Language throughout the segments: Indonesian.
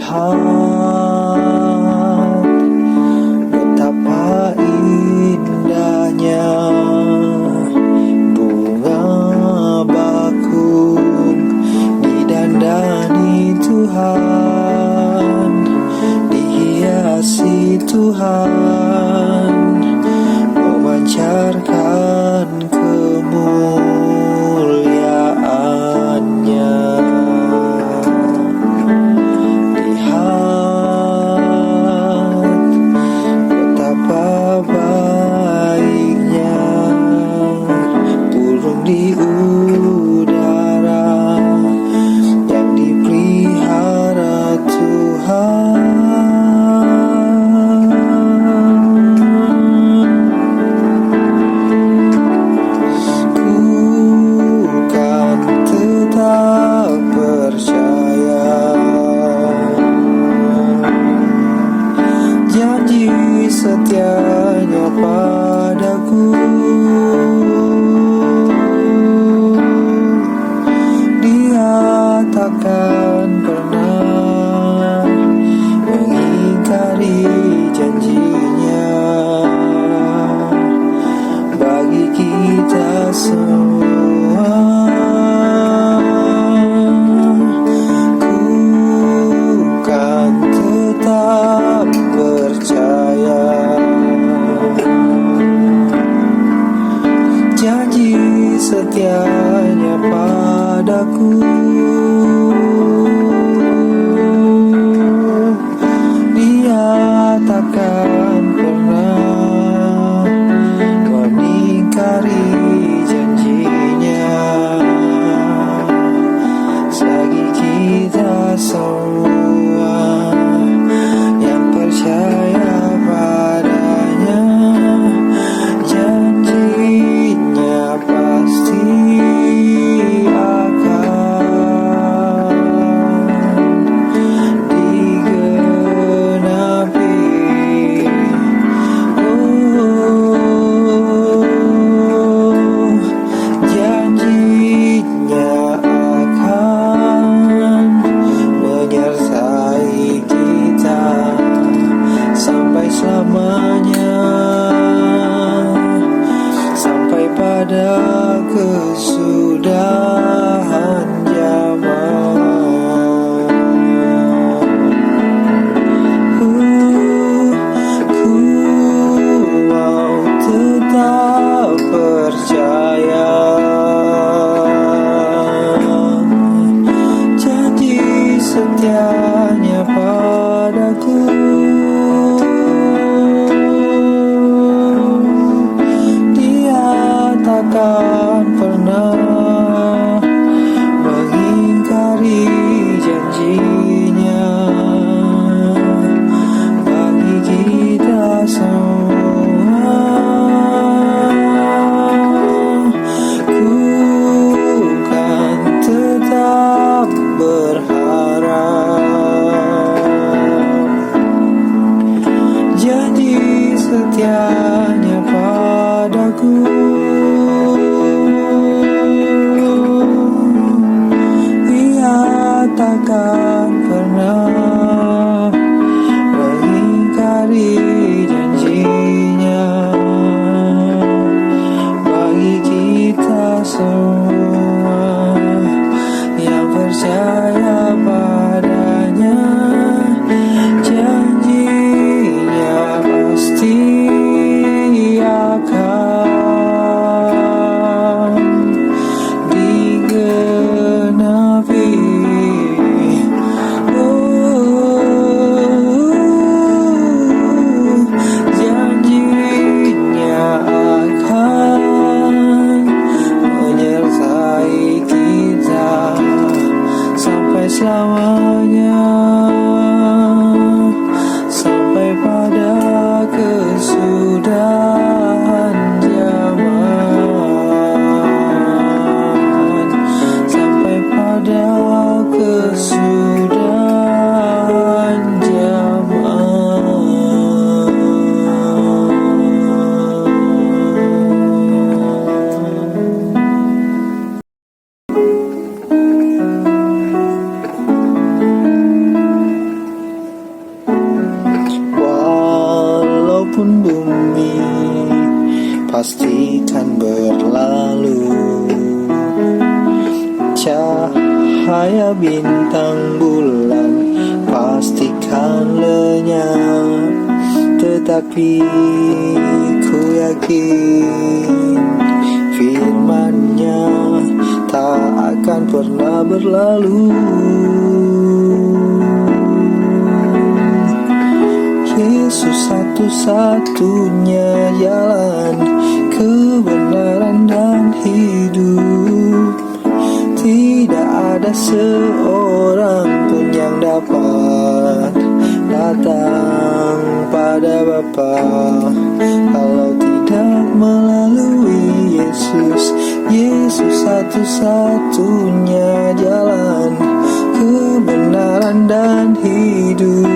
Lihat betapa indahnya bunga bakung didandani Tuhan, dihiasi Tuhan, memancarkan kemuliaannya. Di udara yang dipelihara Tuhan, ku kan tetap percaya janji setianya padaku. Takkan pernah mengingkari janjinya bagi kita semua. Ku kan tetap percaya janji setianya padaku. Takkan pernah mengingkari janjinya selagi kita semua yang percaya padanya. Janjinya pasti selamanya, sampai pada kesudahan zaman. Ku mau tetap percaya janji setianya padaku. Takkan pernah mengingkari janjinya bagi kita semua. Ku kan tetap berharap janji setianya padaku. Takkan pernah mengingkari janjinya bagi kita semua yang percaya padanya. Janjinya pasti akan digenapi. Janjinya akan menyertai akan berlalu. Cahaya bintang bulan pastikan lenyap, tetapi ku yakin firman-Nya tak akan pernah berlalu. Yesus satu-satunya jalan, kebenaran dan hidup. Tidak ada seorang pun yang dapat datang pada Bapa kalau tidak melalui Yesus. Yesus satu-satunya jalan, kebenaran dan hidup.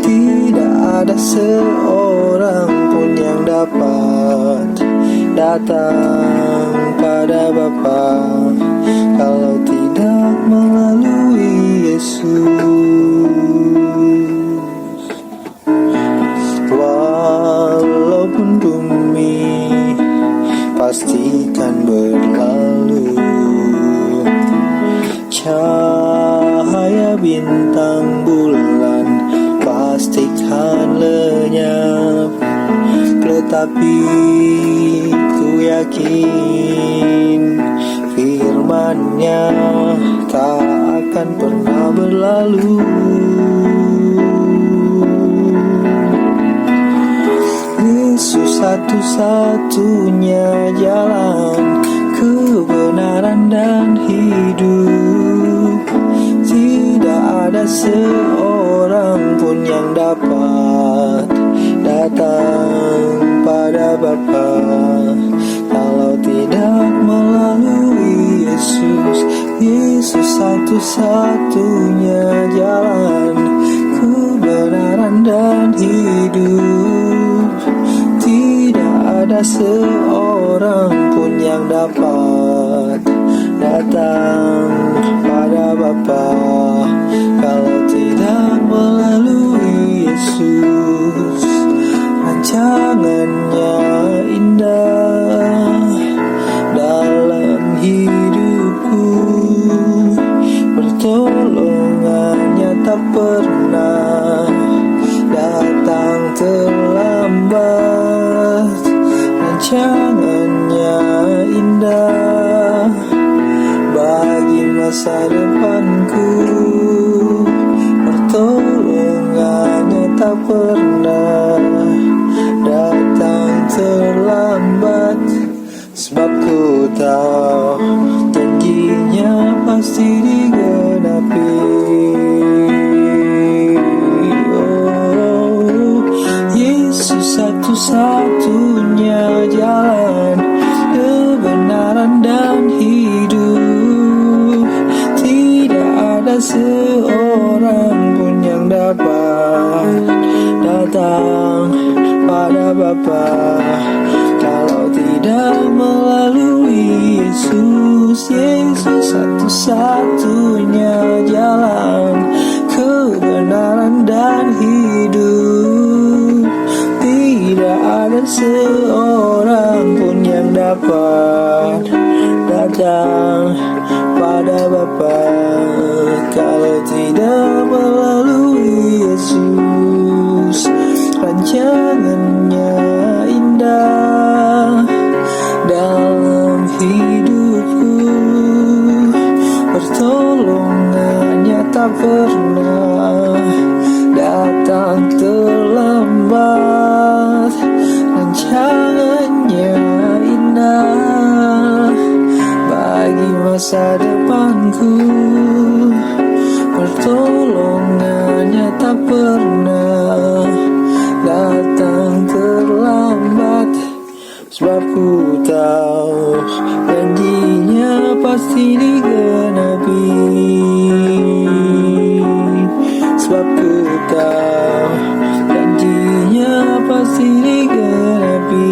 Tidak ada seorang pun yang dapat datang pada Bapa kalau tidak melalui Yesus. Walaupun bumi pastikan berlalu, cahaya bintang bulan pastikan lenyap, tetapi ku yakin firman-Nya tak akan pernah berlalu. Yesus satu-satunya jalan, kebenaran dan hidup. Tidak ada seorang pun yang dapat datang pada Bapa kalau tidak melalui Yesus. Yesus satu-satunya jalan, kebenaran dan hidup. Tidak ada seorang pun yang dapat datang pada Bapa kalau tidak melalui Yesus. Rancangan-Nya indah dalam hidupku, pertolongan-Nya tak pernah datang terlambat. Rancangan-Nya indah bagi masa depanku, pertolongan-Nya tak pernah datang terlambat. Sebab ku tahu janji-Nya pasti digenapi. Oh, Yesus satu-satunya jalan, kebenaran dan hidup. Tidak ada seorang pun yang dapat datang pada Bapa kalau tidak melalui Yesus. Yesus satu-satunya jalan, kebenaran dan hidup. Tidak ada seorang pun yang dapat datang pada Bapa kalau tidak melalui Yesus. Rancangan-Nya indah dalam hidupku, pertolongan-Nya tak pernah datang terlambat. Rancangan-Nya indah bagi masa depanku, pertolongan-Nya tak pernah datang terlambat. Sebab ku tahu janji-Nya pasti digenapi. Sebab ku tahu janji-Nya pasti digenapi.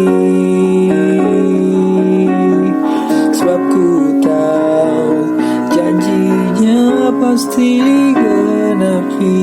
Sebab ku tahu janji-Nya pasti digenapi.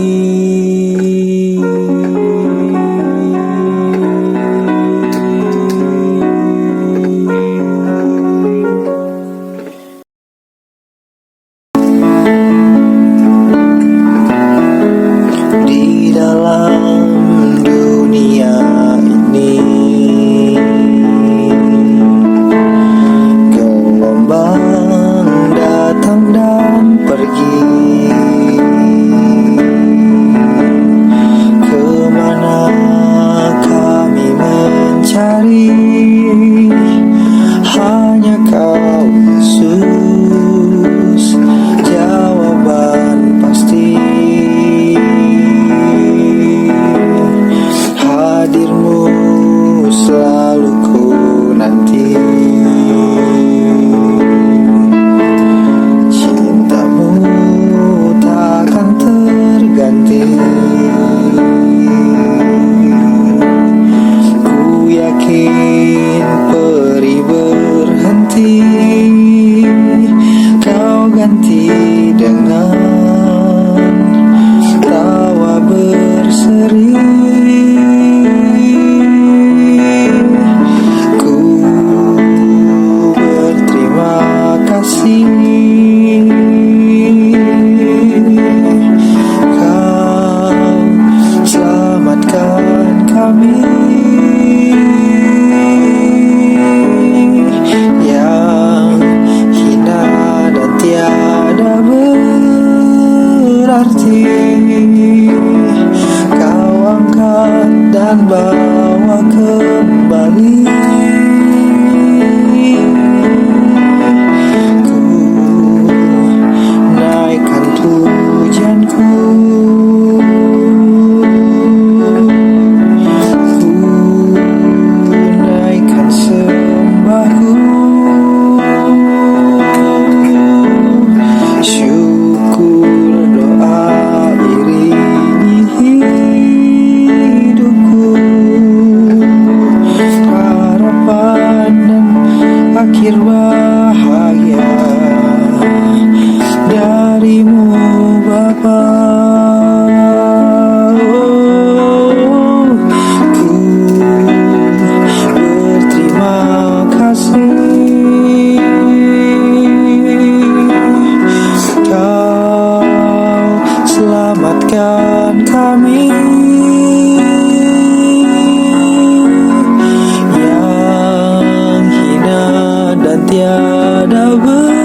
akhir bahagia darimu Bapa. Ku berterima kasih Kau selamatkan kami yang hina dan tiada berarti.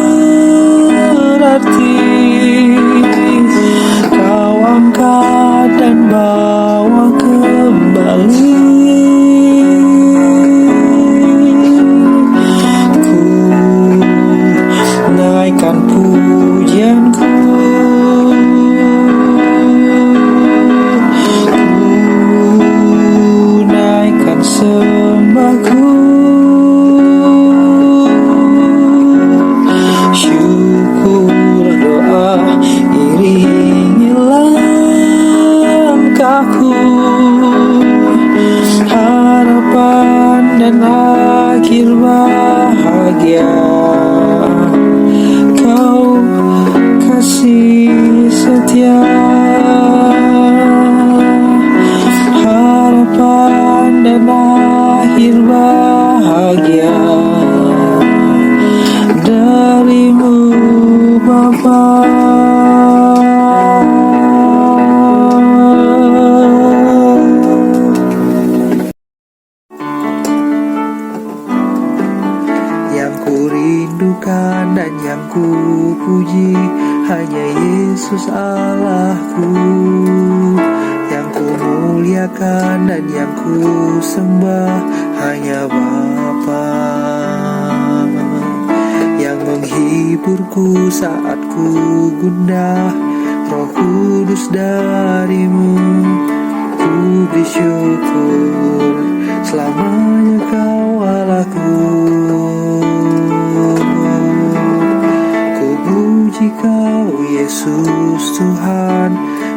Kau angkat dan bawa kembali. Ku naikkan pujianku, ku naikkan sembahku. Syukur doa iringi langkahku, harapan dan akhir bahagia Kau kasih setia, harapan dan akhir bahagia darimu Bapa. Yang ku rindukan dan yang ku puji hanya Yesus Allahku. Yang ku muliakan dan yang ku sembah hanya Bapa. Yang menghiburku saat ku gundah, Roh Kudus darimu. Ku bersyukur selamanya Kau Allahku. Ku puji Kau Yesus Tuhan,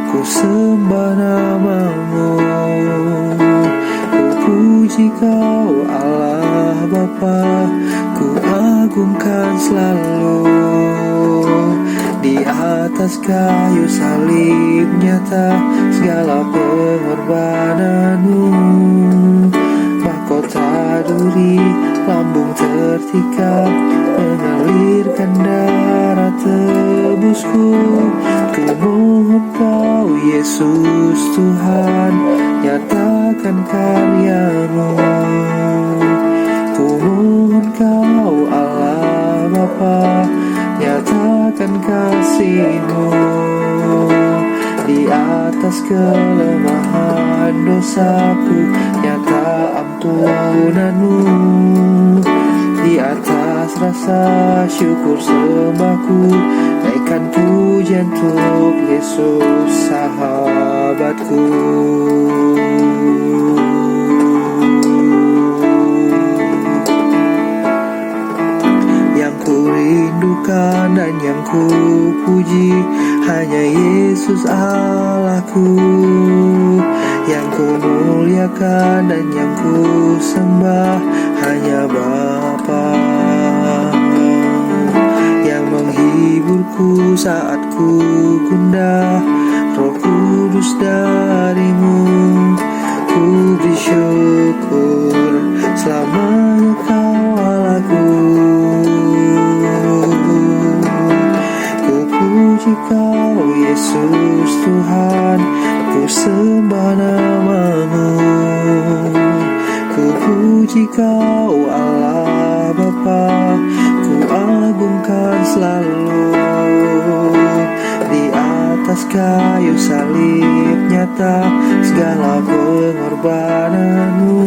ku sembah nama-Mu. Ku puji Kau Allah Bapa, ku agungkan selalu. Di atas kayu salib nyata segala pengorbanan-Mu. Mahkota duri lambung tertikam, mengalirkan darah tebusku. Ku mohon Kau Yesus Tuhan, nyatakan karya-Mu. Ku mohon Kau Allah Bapa, nyatakan kasih-Mu. Di atas kelemahan dosaku, nyata ampunan-Mu. Di atas rasa syukur sembahku, naikkan pujian untuk Yesus sahabatku. Yang ku rindukan dan yang ku puji hanya Yesus Allahku. Yang ku muliakan dan yang ku sembah hanya Bapa. Yang menghiburku saat ku gundah, Roh Kudus darimu. Ku bersyukur selamanya Kau Allahku. Ku puji Kau Yesus Tuhan, ku sembah nama-Mu. Ku puji Kau Allah Bapa, ku agungkan selalu. Di atas kayu salib nyata segala pengorbanan-Mu.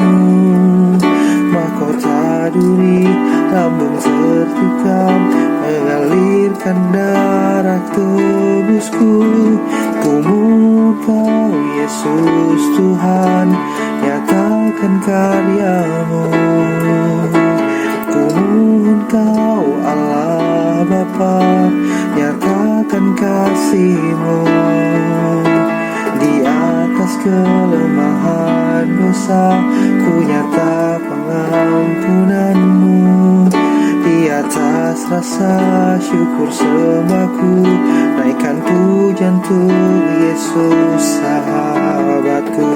Mahkota duri lambung tertikam, mengalirkan darah tebusku. Ku mohon Kau Yesus Tuhan, nyatakan karya-Mu. Ku mohon Kau Allah Bapa, nyatakan kasih-Mu. Di atas kelemahan dosa, ku nyata pengampunan-Mu. Di rasa syukur sembahku, naikkan pujian untuk Yesus sahabatku.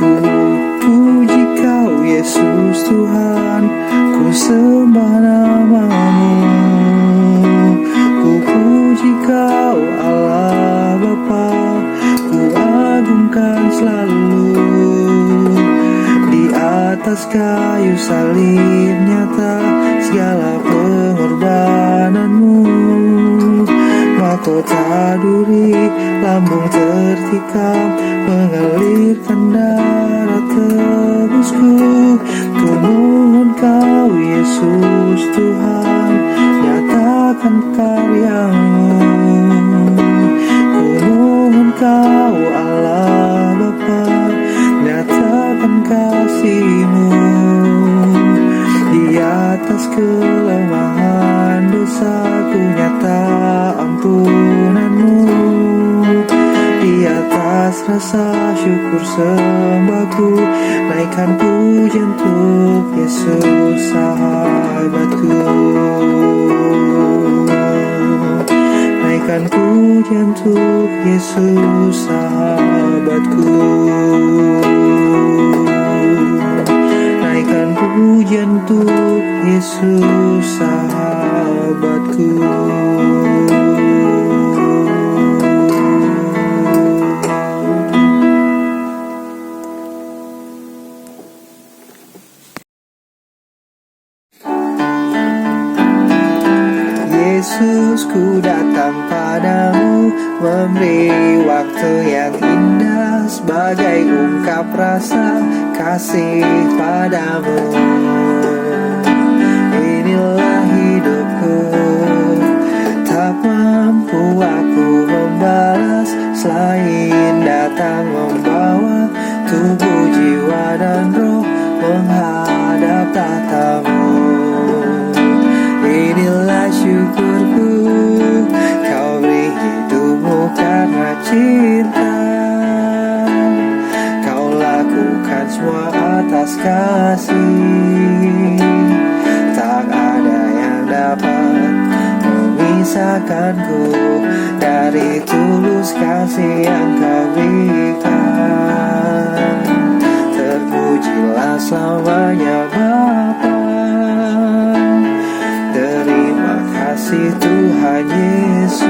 Ku puji kau Yesus Tuhan, ku sembah namamu. Ku puji kau Allah Bapa, ku agungkan selalu. Di atas kayu salib nyata segala pengorbananmu. Mahkota duri, lambung tertikam, mengalirkan darah tebusku. Ku mohon kau Yesus Tuhan, nyatakan karyamu. Ku mohon kau Allah Bapa, nyatakan kasih-Mu. Di atas kelemahan dosaku nyata ampunan-Mu. Di atas rasa syukur sembahku, naikkan pujian untuk Yesus sahabatku. Naikkan pujian untuk Yesus sahabatku. Naikkan pujian untuk Yesus sahabatku. Yesus, ku datang padamu, memberi waktu yang indah sebagai ungkap rasa kasih padamu. Inilah hidupku, tak mampu aku membalas selain datang membawa tubuh, jiwa dan roh menghadap tahta-Mu. Inilah syukurku, kau beri hidupmu karena cinta. Kau lakukan semua atas kasih. Tak ada yang dapat memisahkanku dari tulus kasih yang kau berikan. Terpujilah selamanya Bapa. Terima kasih Tuhan Yesus.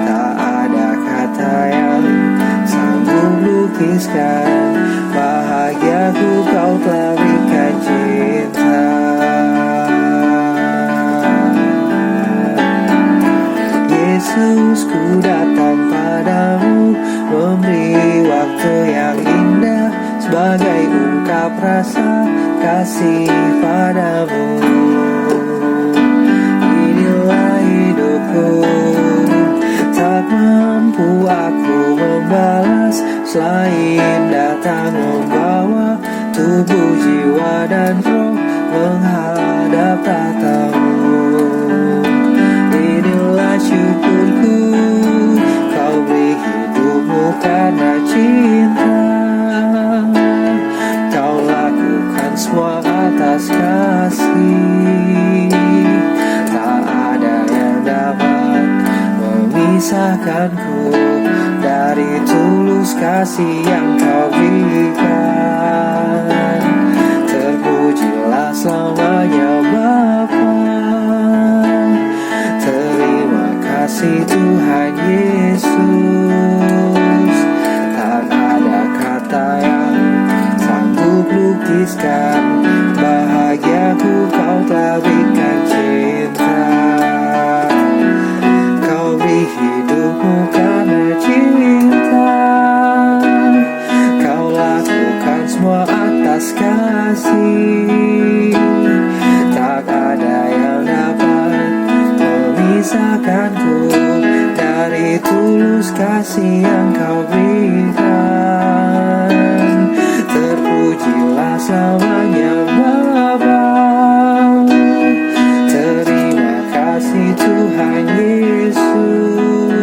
Tak ada kata yang sanggup lukiskan bahagiaku, kau telah berikan cinta. Yesus, ku datang padamu, memberi waktu yang indah sebagai ungkap rasa kasih padamu. Inilah hidupku, tak mampu aku membalas selain datang membawa tubuh, jiwa dan roh menghadap tahta-Mu. Inilah syukurku, kau beri hidupmu karena cinta. Kau lakukan semua atas kasih. Tak ada yang dapat memisahkanku dari tulus kasih yang kau berikan. Terpujilah selamanya Bapa. Terima kasih Tuhan Yesus. Tak ada kata yang sanggup lukiskan bahagiaku, kau telah berikan cinta. Kau beri hidupmu karena cinta. Kau lakukan semua atas kasih. Tak ada yang dapat memisahkanku dari tulus kasih yang kau berikan. Terpujilah selamanya Bapa. Terima kasih Tuhan Yesus.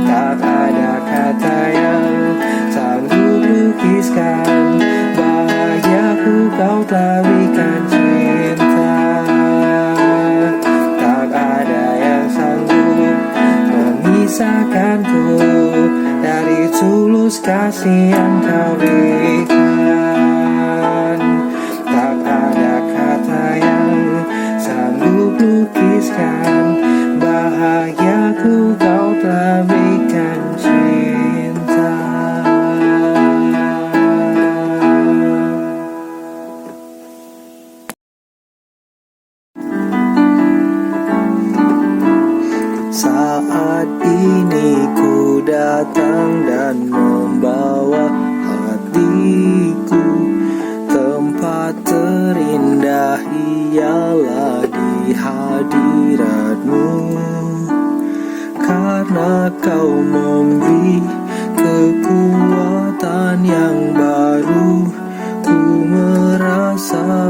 Tak ada kata yang sanggup lukiskan bahagiaku,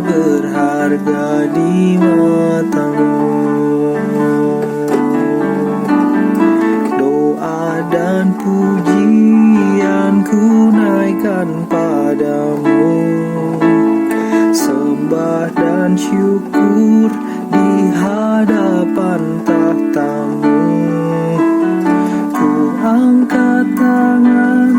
berharga di matamu. Doa dan pujian ku naikkan padamu, sembah dan syukur di hadapan tahtamu. Ku angkat tangan,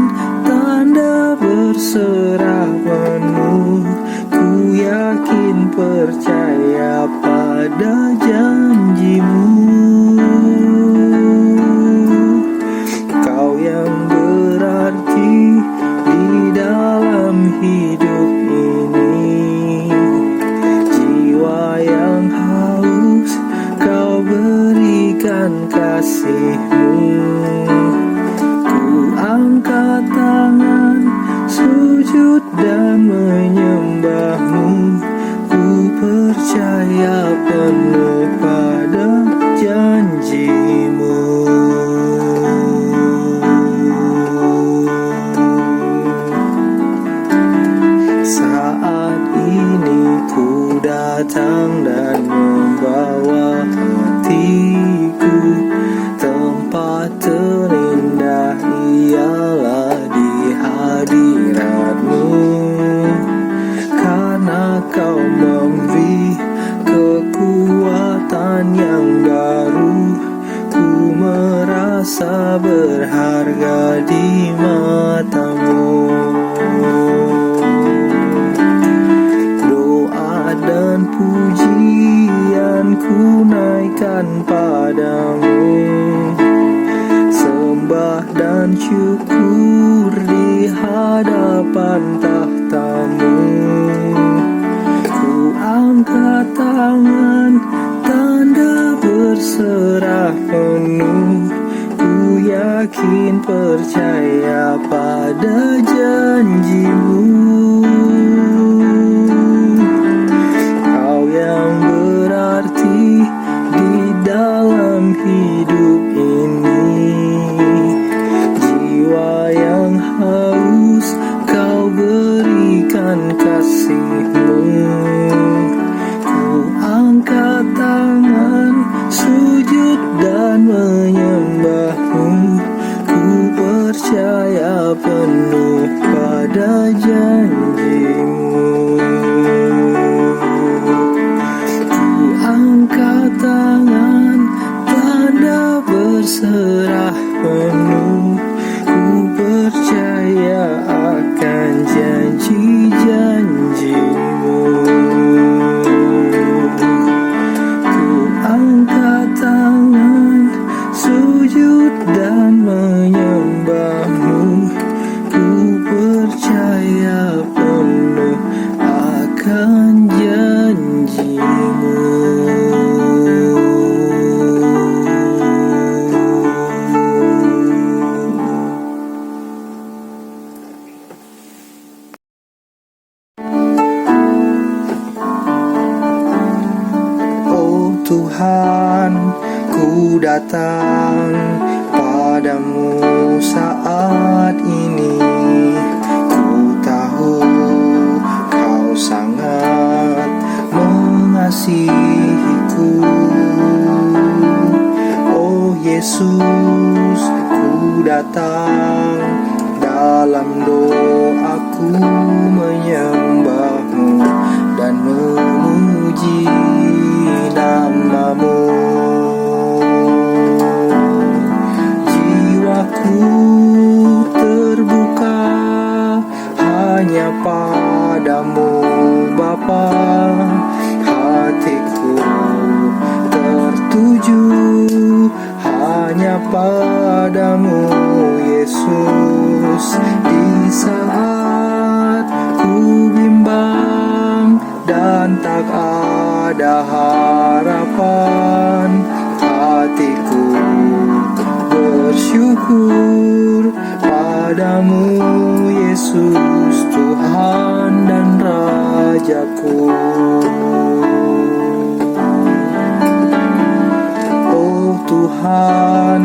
tanda berserah penuh. Ku yakin percaya pada janjimu. Kau yang berarti di dalam hidup ini. Jiwa yang haus kau berikan kasih-Mu. Ku angkat tangan, sujud dan menyembah-Mu. Ku percaya penuh pada janji-Mu. Saat ini ku datang dan membawa hatiku. Tempat terindah ialah di hadirat-Mu, karena Kau memberi kekuatan yang baru. Ku merasa berharga di mata-Mu. Doa dan pujian ku naikkan padamu, sembah dan syukur di hadapan tahta-Mu. Ku angkat tangan, tanda berserah penuh. Ku yakin percaya pada janji-Mu. Kau yang berarti di dalam hidup ini. Jiwa yang haus Kau berikan kasih-Mu. Ku angkat tangan, sujud dan menyembah-Mu. Ku percaya penuh pada janji-Mu. Ku angkat tangan, tanda berserah penuh. Ku percaya akan janji-janji-Mu. Ku angkat tangan, sujud dan menyembah-Mu. Ku percaya penuh akan janji-Mu. Oh Tuhan, ku datang padamu saat ini. Ku tahu Kau sangat mengasihiku. Oh Yesus, ku datang dalam doaku menyembah-Mu dan memuji nama-Mu. Jiwaku terbuka hanya padamu Bapa. Hatiku tertuju hanya padamu Yesus. Di saat ku bimbang dan tak ada harapan, hatiku bersyukur padamu Yesus, Tuhan dan Rajaku. Oh Tuhan,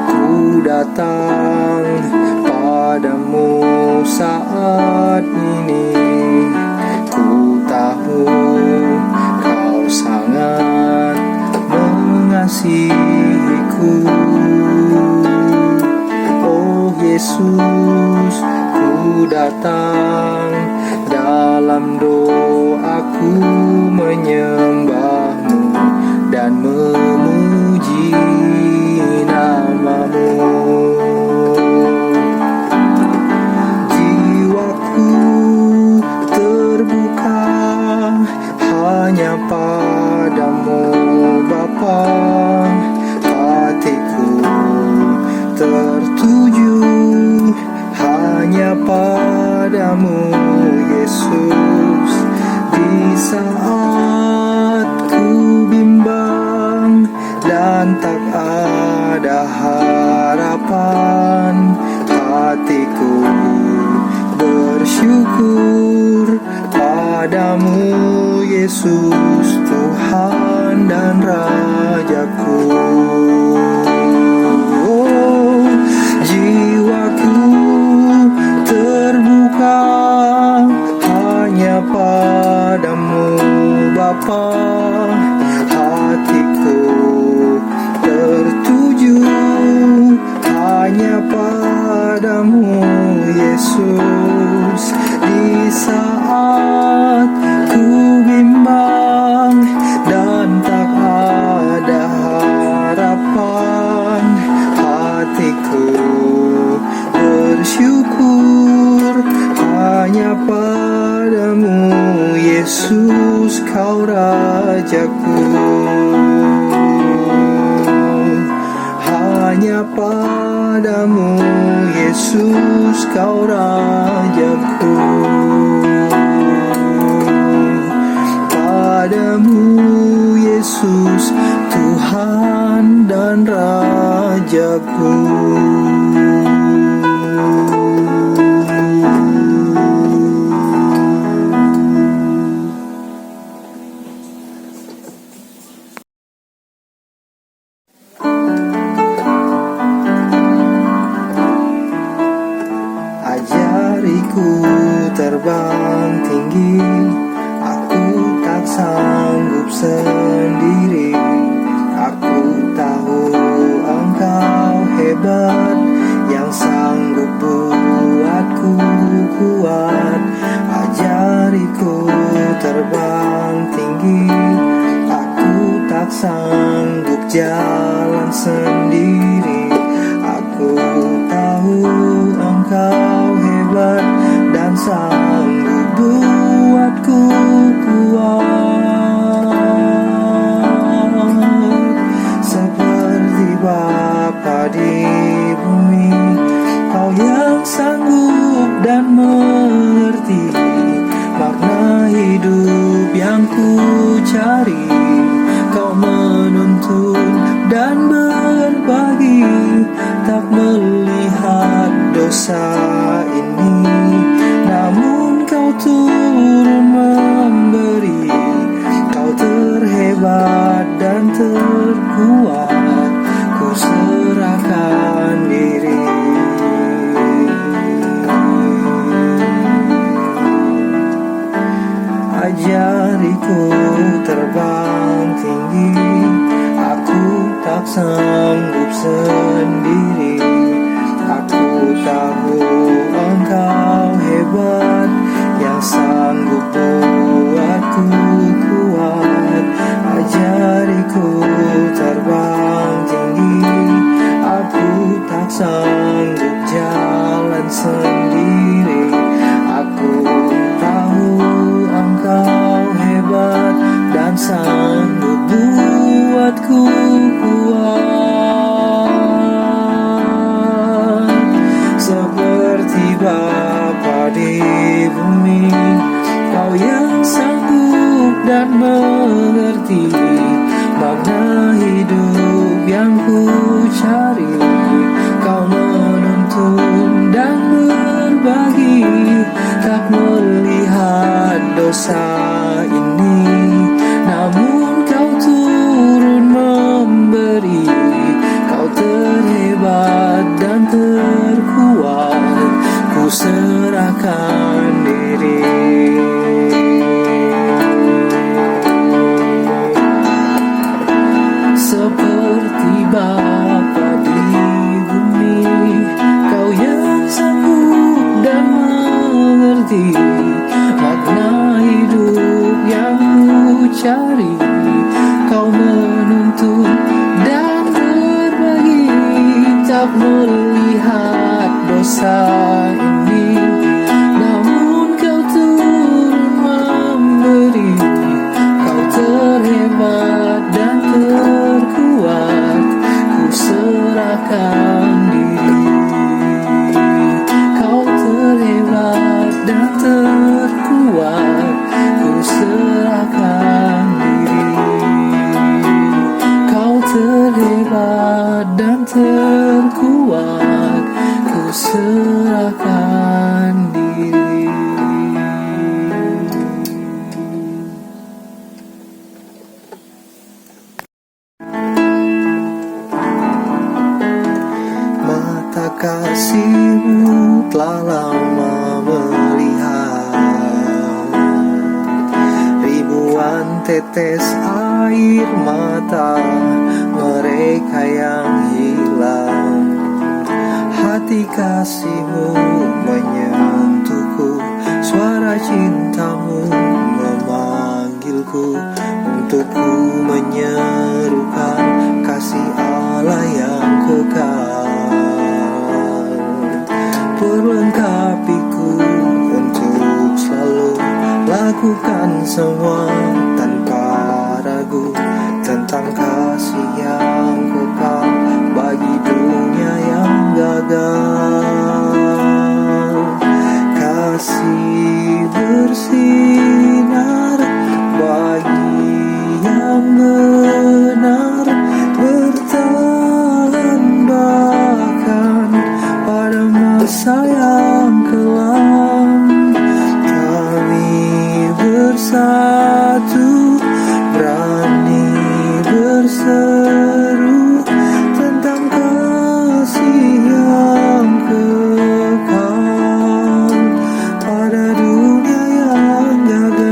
ku datang padamu saat ini. Ku tahu Yesus. Di saat ku bimbang dan tak ada harapan, hatiku bersyukur padamu Yesus, Tuhan dan Rajaku. Oh, jiwaku terbuka hanya padamu Bapa, hatiku tertuju hanya padamu Yesus. Di saat ku bimbang dan tak ada harapan, hatiku bersyukur hanya padamu Yesus, Kau Rajaku. Hanya padamu Yesus, Kau Rajaku. Padamu Yesus, Tuhan dan Rajaku. Ajariku terbang tinggi, aku tak sanggup sendiri. Aku tahu Engkau hebat, yang sanggup buatku kuat. Ajariku terbang tinggi, aku tak sanggup jalan sendiri. Aku tahu Engkau hebat dan sanggup buatku kuat. Seperti Bapa di bumi, Kau yang sanggup dan mengerti makna hidup yang ku cari. Kau menuntun dan berbagi, tak melihat dosa ini, namun Kau turun memberi. Kau terhebat dan terkuat, ku serahkan diri. Ajariku terbang tinggi, aku tak sanggup sendiri. Aku tahu Engkau hebat, yang sanggup buatku kuat. Ajariku terbang tinggi, aku tak sanggup jalan sendiri. Aku tahu Engkau hebat dan sanggup buatku kuat. Seperti Bapa di bumi, Kau yang sanggup dan mengerti makna hidup yang ku cari. Kau menuntun dan berbagi, tak melihat dosa ini, namun Kau turun memberi. Kau terhebat dan terkuat, ku serahkan diri. Seperti Bapa di bumi, Kau yang sanggup dan mengerti makna hidup yang ku cari. Kau menuntun dan berbagi, tak melihat dosa ini, namun Kau turun memberi. Kau terhebat dan terkuat, ku serahkan diri. Kau terhebat dan terkuat, terkuat, ku serahkan diri. Kau terhebat dan terkuat, ku serahkan diri. Mata kasih-Mu telah lama melihat ribuan tetes air mata mereka yang hilang. Hati kasih-Mu menyentuhku, suara cinta-Mu memanggilku untuk ku menyerukan kasih Allah yang kekal. Perlengkapiku untuk selalu lakukan semua tanpa ragu tentang kasih yang kekal bagi dunia yang gagal. Kasih bersinar bagi yang benar, bertahan bahkan pada masa yang kelam. Kami bersatu, berani berseru tentang kasih yang kekal pada dunia yang gagal.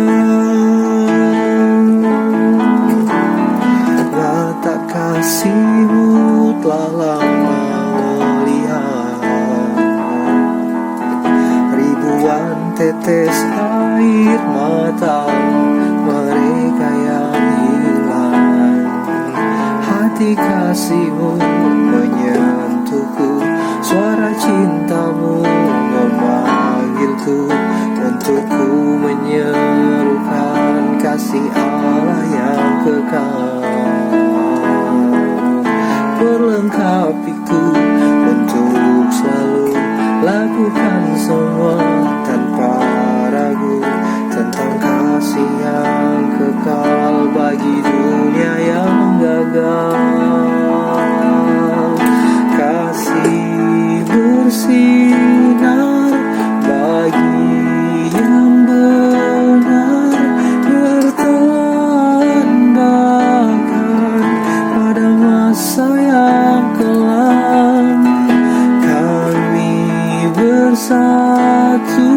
Mata kasih-Mu telah lama melihat ribuan tetes air mata mereka yang hilang. Hati kasih-Mu menyentuhku, suara cinta-Mu memanggilku untuk ku menyerukan kasih Allah yang kekal. Perlengkapiku untuk selalu lakukan semua tanpa ragu tentang kasih yang kekal bagi dunia yang gagal. Kasih bersinar bagi yang benar, bertahan bahkan pada masa yang kelam. Kami bersatu,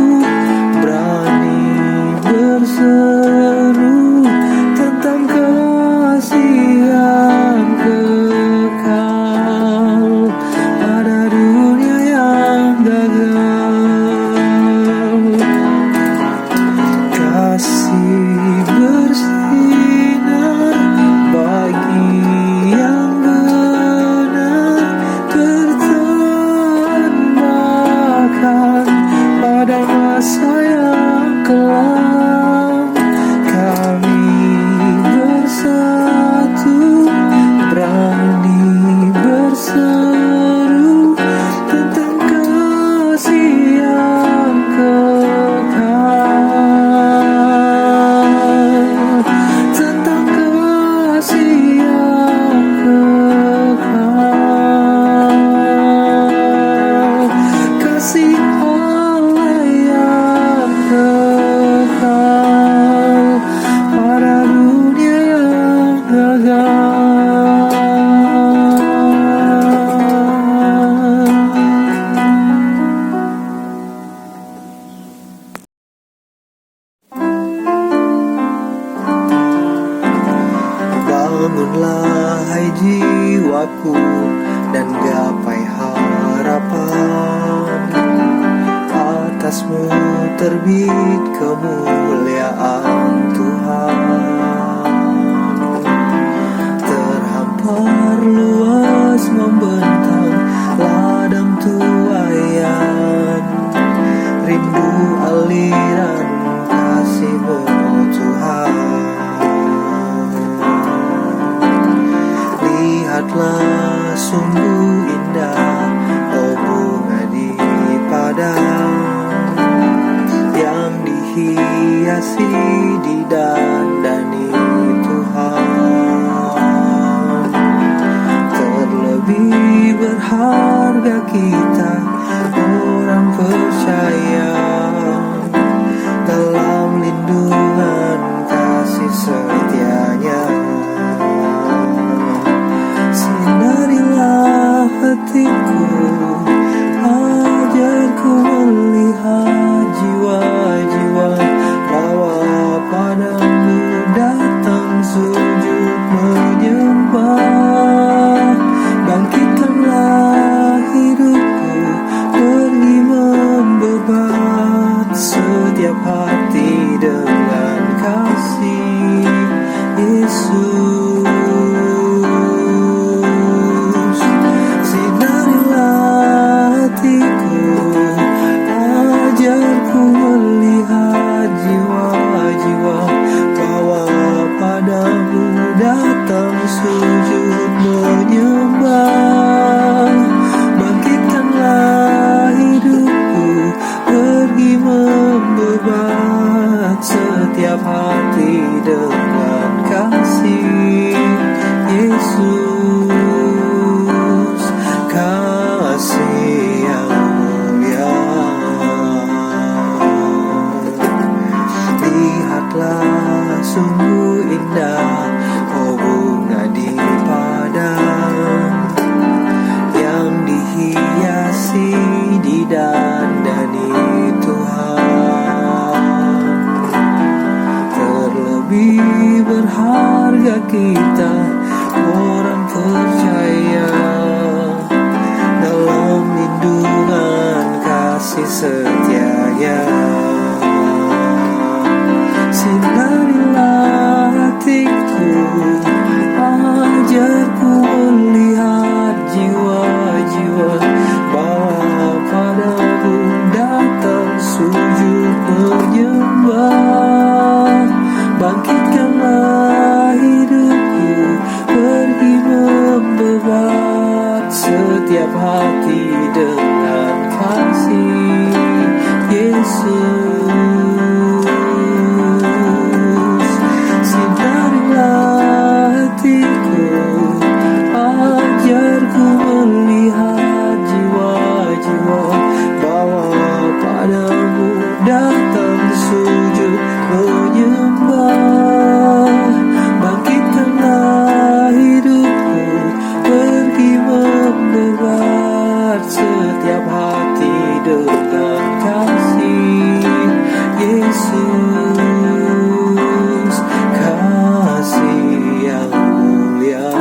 berani berseru tentang kasih yang kekal pada dunia yang gagal. Kasih bersinar bagi yang benar, bertahan bahkan pada masa yang kelam. Kami bersatu, berani berseru tentang kasih yang kekal, tentang kasih yang kekal, kasih Allah yang kekal pada dunia yang gagal. Bangunlah hai jiwaku dan gapai harapan, atas-Mu terbit kemuliaan Tuhan. Terhampar luas membentang ladang tuaian, rindu aliran kasih-Mu Tuhan. Lihatlah sungguh indah, oh bunga di padang yang di dihiasi, didandani Tuhan. Terlebih berharga kita orang percaya dalam lindungan kasih setianya. Sinarilah hatiku, ajarku melihat jiwa-jiwa, bawa padamu datang sujud menyembah. Bangkitkanlah hidupku, pergi membebat setiap hati dengan kasih Yesus. Sinarilah hatiku, ajarku melihat jiwa-jiwa, bawa padamu datang sujud menyembah. Bangkitkanlah hidupku, pergi membebat setiap hati dengan kasih Yesus. Kasih yang mulia, lihatlah sungguh indah, oh bunga di padang yang dihiasi, didandani Tuhan. Terlebih berharga kita orang percaya dalam lindungan kasih setianya. Sinarilah hatiku, ajarku melihat jiwa-jiwa, bawa padamu datang sujud menyembah. Bangkitkanlah hidupku, pergi membebat setiap hati dengan kasih Yesus. Sinarilah hatiku, ajarku melihat jiwa-jiwa, bawa padamu datang sujud menyembah. Bangkitkanlah hidupku, pergi membebat setiap hati dengan kasih Yesus. Kasih yang mulia,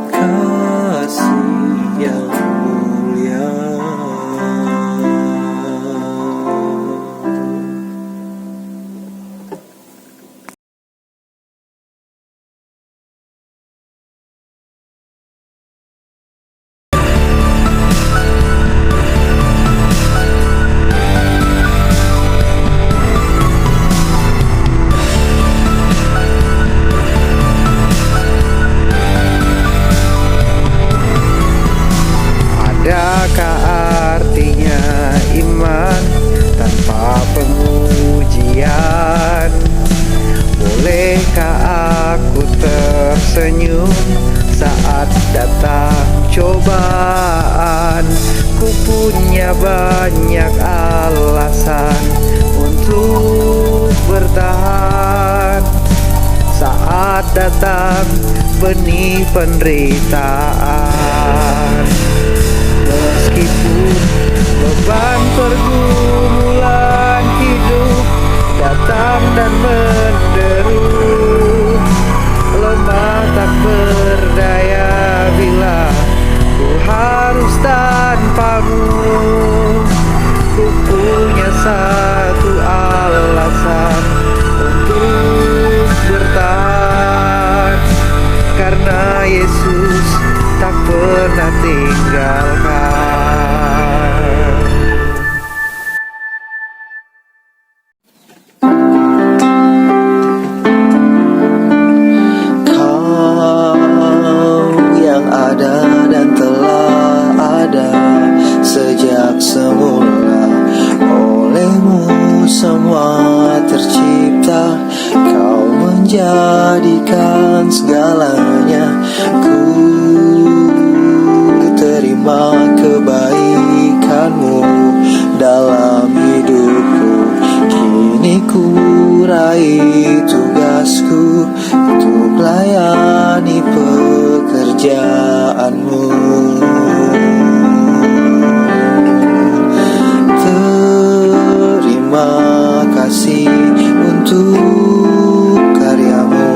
kasih yang mulia. Adakah artinya iman tanpa pengujian? Bolehkah aku tersenyum saat datang cobaan? Ku punya banyak alasan untuk bertahan saat datang benih penderitaan. Meskipun beban pergumulan hidup datang dan menderu, lemah tak berdaya bila ku harus tanpamu. Ku punya satu alasan untuk bertahan, karena Yesus tak pernah tinggalkan. menjadikan segalanya. Ku terima kebaikanmu dalam hidupku. Kini ku raih tugasku untuk layani pekerjaanmu. Terima kasih untuk karyamu.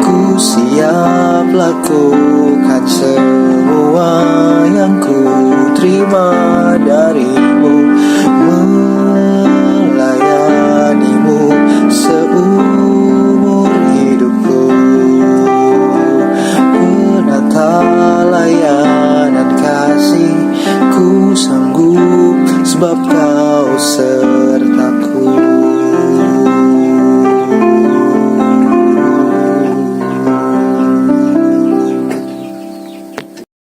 Ku siap lakukan semua yang ku terima darimu, melayanimu seumur hidupku. Penata layanan kasih ku sanggup, sebab kau